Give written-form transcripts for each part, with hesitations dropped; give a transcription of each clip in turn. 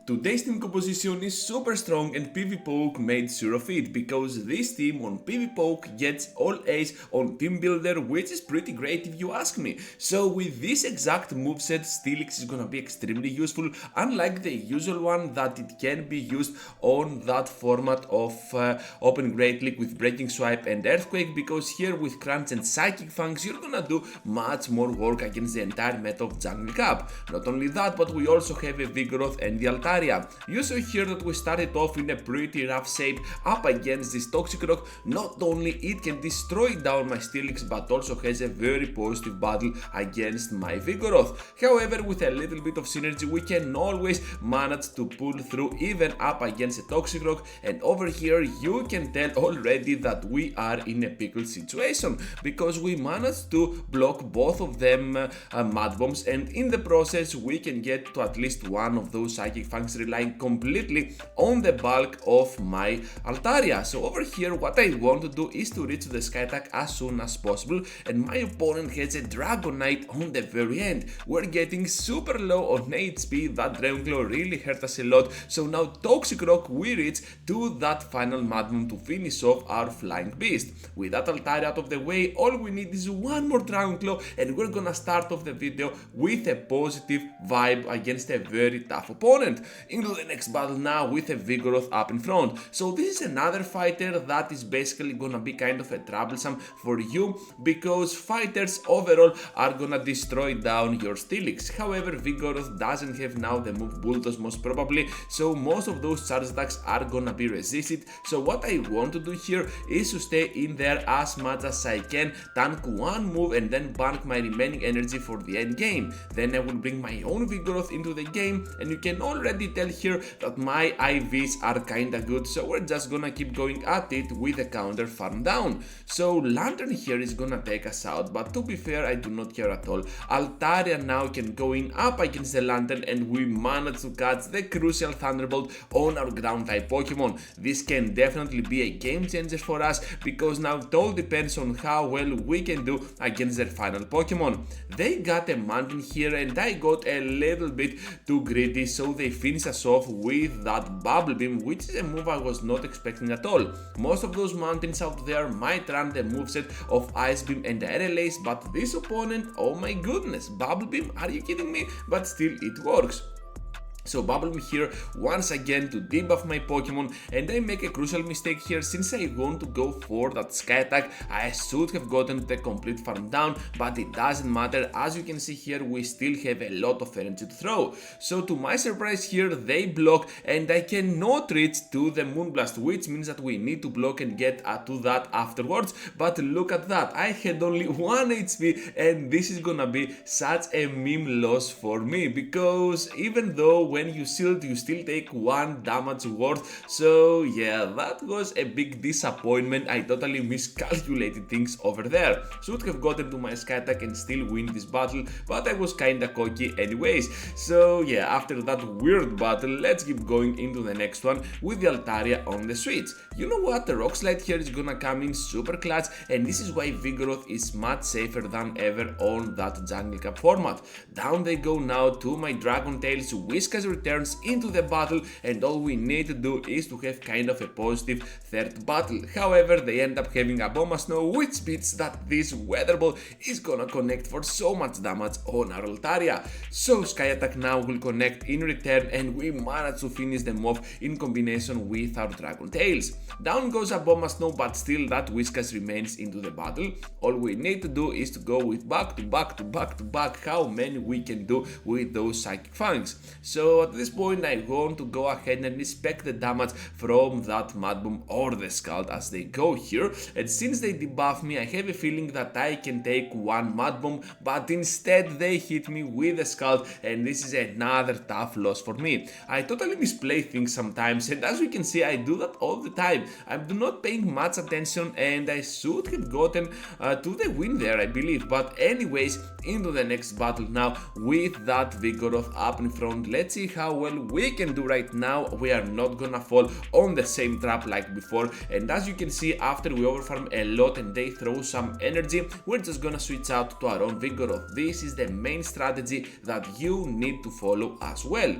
Today's team composition is super strong and PvPoke made sure of it, because this team on PvPoke gets all A's on Team Builder, which is pretty great if you ask me. So with this exact moveset, Steelix is gonna be extremely useful, unlike the usual one that it can be used on that format of Open Great League with Breaking Swipe and Earthquake, because here with Crunch and Psychic Fangs you're gonna do much more work against the entire meta of Jungle Cup. Not only that, but we also have a Vigoroth and the Altaria. You saw here that we started off in a pretty rough shape up against this Toxic Rock. Not only it can destroy down my Steelix, but also has a very positive battle against my Vigoroth. However, with a little bit of synergy we can always manage to pull through even up against a Toxic Rock, and over here you can tell already that we are in a pickle situation, because we managed to block both of them Mud Bombs, and in the process we can get to at least one of those Psychic Fangs, relying completely on the bulk of my Altaria. So over here what I want to do is to reach the Sky Attack as soon as possible, and my opponent has a Dragonite on the very end. We're getting super low on HP, that Dragonclaw really hurt us a lot, so now Toxic Rock we reach to that final Madman to finish off our Flying Beast. With that Altaria out of the way, all we need is one more Dragonclaw and we're gonna start off the video with a positive vibe against a very tough opponent. Into the next battle now with a Vigoroth up in front. So this is another fighter that is basically gonna be kind of a troublesome for you, because fighters overall are gonna destroy down your Steelix. However, Vigoroth doesn't have now the move Bulldoze most probably, so most of those charge attacks are gonna be resisted. So what I want to do here is to stay in there as much as I can, tank one move and then bank my remaining energy for the end game. Then I will bring my own Vigoroth into the game, and you can already tell here that my IVs are kinda good, so we're just gonna keep going at it with a counter farm down. So Lantern here is gonna take us out, but to be fair I do not care at all. Altaria now can go in up against the Lantern, and we manage to catch the crucial Thunderbolt on our ground type Pokemon. This can definitely be a game changer for us, because now it all depends on how well we can do against their final Pokemon. They got a Mountain here and I got a little bit too greedy, so they finish us off with that Bubble Beam, which is a move I was not expecting at all. Most of those mountains out there might run the moveset of Ice Beam and Aerial Ace, but this opponent, oh my goodness, Bubble Beam, are you kidding me? But still it works. So Bubble Beam here once again to debuff my Pokemon, and I make a crucial mistake here. Since I want to go for that Sky Attack, I should have gotten the complete farm down, but it doesn't matter. As you can see here, we still have a lot of energy to throw. So to my surprise here, they block and I cannot reach to the Moonblast, which means that we need to block and get to that afterwards. But look at that, I had only 1 HP, and this is gonna be such a meme loss for me, because even though when you shield you still take 1 damage worth. So yeah, that was a big disappointment. I totally miscalculated things over there. Should have gotten to my Sky Attack and still win this battle, but I was kinda cocky anyways. So yeah, after that weird battle, let's keep going into the next one with the Altaria on the switch. You know what, the Rock Slide here is gonna come in super clutch, and this is why Vigoroth is much safer than ever on that Jungle Cup format. Down they go now to my Dragon Tails. Whiskas returns into the battle, and all we need to do is to have kind of a positive third battle. However, they end up having a Bomba Snow, which means that this Weather Ball is gonna connect for so much damage on our Altaria. So Sky Attack now will connect in return, and we manage to finish them off in combination with our Dragon Tails. Down goes a Bomba Snow, but still that Whiskas remains into the battle. All we need to do is to go with back to back to back to back, how many we can do with those Psychic Fangs. So at this point I want to go ahead and inspect the damage from that Mud Bomb or the Scald as they go here, and since they debuff me I have a feeling that I can take 1 Mud Bomb, but instead they hit me with the Scald, and this is another tough loss for me. I totally misplay things sometimes, and as you can see I do that all the time. I'm not paying much attention, and I should have gotten to the win there I believe. But anyways, into the next battle now with that Vigoroth up in front. Let's see how well we can do right now. We are not gonna fall on the same trap like before, and as you can see, after we overfarm a lot and they throw some energy, we're just gonna switch out to our own Vigoroth. This is the main strategy that you need to follow as well.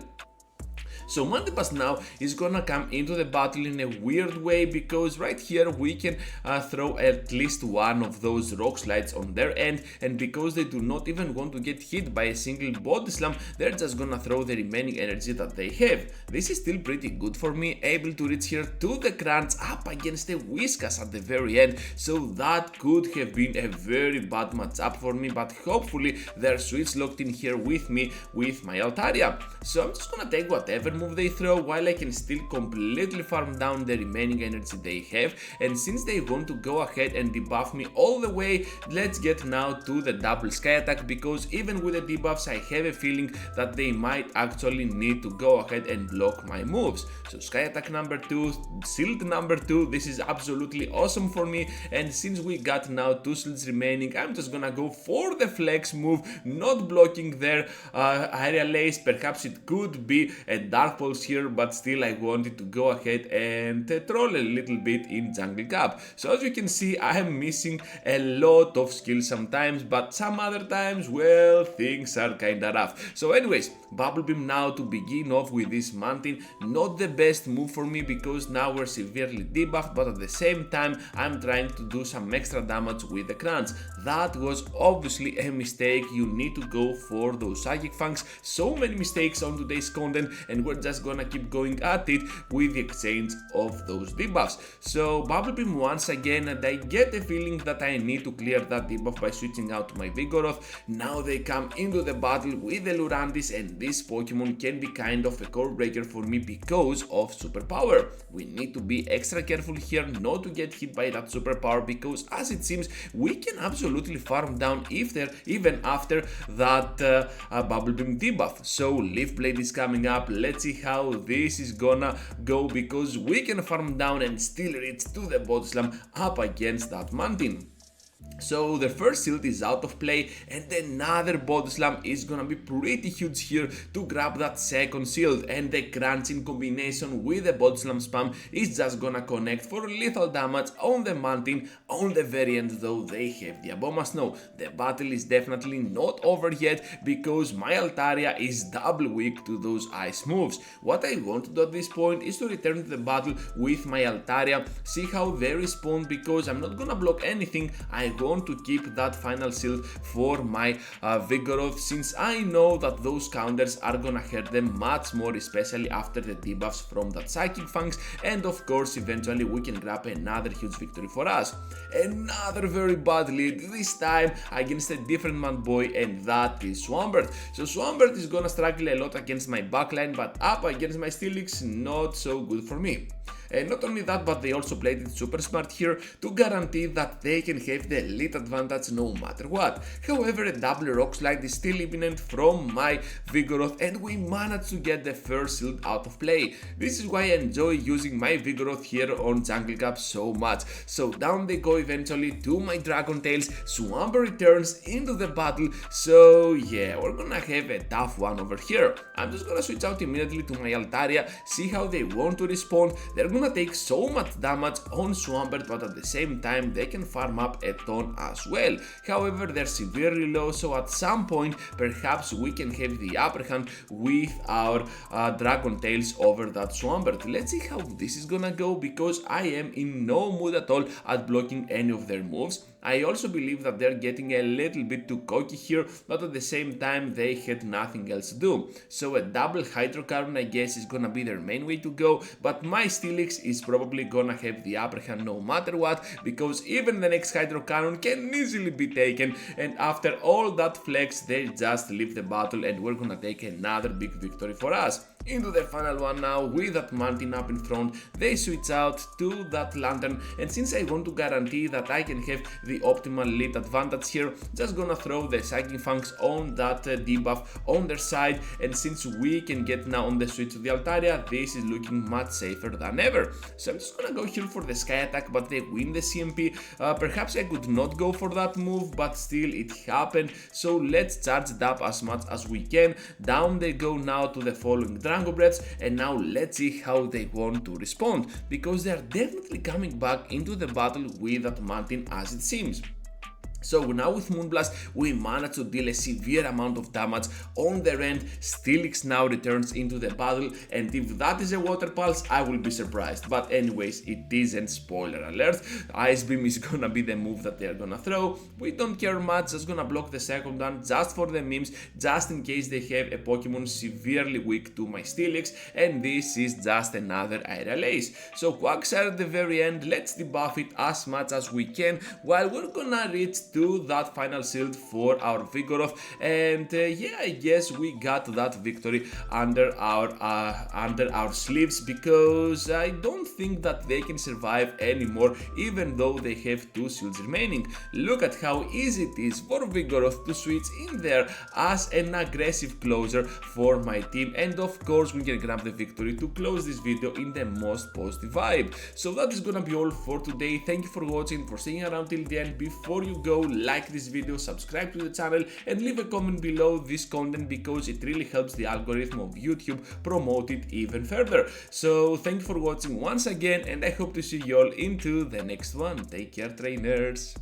So Mandibus now is gonna come into the battle in a weird way, because right here we can throw at least one of those rock slides on their end, and because they do not even want to get hit by a single body slam, they're just gonna throw the remaining energy that they have. This is still pretty good for me, able to reach here to the crunch up against the Whiskas at the very end, so that could have been a very bad matchup for me, but hopefully they're switch locked in here with me with my Altaria. So I'm just gonna take whatever move they throw while I can still completely farm down the remaining energy they have, and since they want to go ahead and debuff me all the way, let's get now to the double sky attack, because even with the debuffs I have a feeling that they might actually need to go ahead and block my moves. So sky attack number 2, shield number 2, this is absolutely awesome for me, and since we got now 2 shields remaining, I'm just gonna go for the flex move, not blocking their aerial ace. Perhaps it could be a dark pulse here, but still I wanted to go ahead and troll a little bit in jungle cap. So as you can see, I am missing a lot of skills sometimes, but some other times, well, things are kinda rough. So anyways, Bubble Beam now to begin off with this mountain, not the best move for me, because now we're severely debuffed, but at the same time I'm trying to do some extra damage with the crunch. That was obviously a mistake. You need to go for those psychic fangs. So many mistakes on today's content, and we're just gonna keep going at it with the exchange of those debuffs. So Bubble Beam once again, and I get a feeling that I need to clear that debuff by switching out to my Vigoroth. Now they come into the battle with the Lurantis, and this Pokemon can be kind of a core breaker for me because of superpower. We need to be extra careful here not to get hit by that superpower, because as it seems we can absolutely farm down if they're even after that Bubble Beam debuff. So Leaf Blade is coming up, let's see how this is gonna go, because we can farm down and still reach to the body slam up against that mountain. So the first shield is out of play, and another body slam is gonna be pretty huge here to grab that second shield, and the crunch in combination with the body slam spam is just gonna connect for lethal damage on the mountain. On the very end though, they have the Aboma Snow. The battle is definitely not over yet, because my Altaria is double weak to those ice moves. What I want to do at this point is to return to the battle with my Altaria, see how they respond, because I'm not gonna block anything. I want to keep that final shield for my Vigoroth, since I know that those counters are gonna hurt them much more, especially after the debuffs from that Psychic Fangs, and of course eventually we can grab another huge victory for us. Another very bad lead, this time against a different man boy, and that is Swampert. So Swampert is gonna struggle a lot against my backline, but up against my Steelix, not so good for me. And not only that, but they also played it super smart here to guarantee that they can have the elite advantage no matter what. However, a double rock slide is still imminent from my Vigoroth, and we managed to get the first shield out of play. This is why I enjoy using my Vigoroth here on Jungle Cup so much. So down they go eventually to my Dragon Tails. Swampert returns into the battle, so yeah, we're gonna have a tough one over here. I'm just gonna switch out immediately to my Altaria, see how they want to respond. They're gonna take so much damage on Swampert, but at the same time they can farm up a ton as well. However, they're severely low, so at some point perhaps we can have the upper hand with our Dragon Tails over that Swampert. Let's see how this is gonna go, because I am in no mood at all at blocking any of their moves. I also believe that they're getting a little bit too cocky here, but at the same time they had nothing else to do. So a double Hydro Cannon I guess is gonna be their main way to go, but my Steelix is probably gonna have the upper hand no matter what, because even the next Hydro Cannon can easily be taken, and after all that flex they just leave the battle, and we're gonna take another big victory for us. Into the final one now, with that mountain up in front, they switch out to that lantern, and since I want to guarantee that I can have the optimal lead advantage here, just gonna throw the Psychic Fangs on that debuff on their side, and since we can get now on the switch to the Altaria, this is looking much safer than ever. So I'm just gonna go here for the Sky Attack, but they win the CMP. Perhaps I could not go for that move, but still it happened, so let's charge it up as much as we can. Down they go now to the following Dragon Breaths, and now let's see how they want to respond, because they are definitely coming back into the battle with that mountain as it seems. So now with Moonblast, we managed to deal a severe amount of damage on their end. Steelix now returns into the battle, and if that is a Water Pulse, I will be surprised. But anyways, it isn't, spoiler alert. Ice Beam is gonna be the move that they're gonna throw. We don't care much, just gonna block the second one just for the memes, just in case they have a Pokemon severely weak to my Steelix, and this is just another Aerial Ace. So Quagsire at the very end, let's debuff it as much as we can, while we're gonna reach to that final shield for our Vigoroth, and yeah, I guess we got that victory under our sleeves, because I don't think that they can survive anymore, even though they have 2 shields remaining. Look at how easy it is for Vigoroth to switch in there as an aggressive closer for my team, and of course we can grab the victory to close this video in the most positive vibe. So that is gonna be all for today. Thank you for watching, for staying around till the end. Before you go, like this video, subscribe to the channel, and leave a comment below this content, because it really helps the algorithm of YouTube promote it even further. So thank you for watching once again, and I hope to see you all into the next one. Take care, trainers.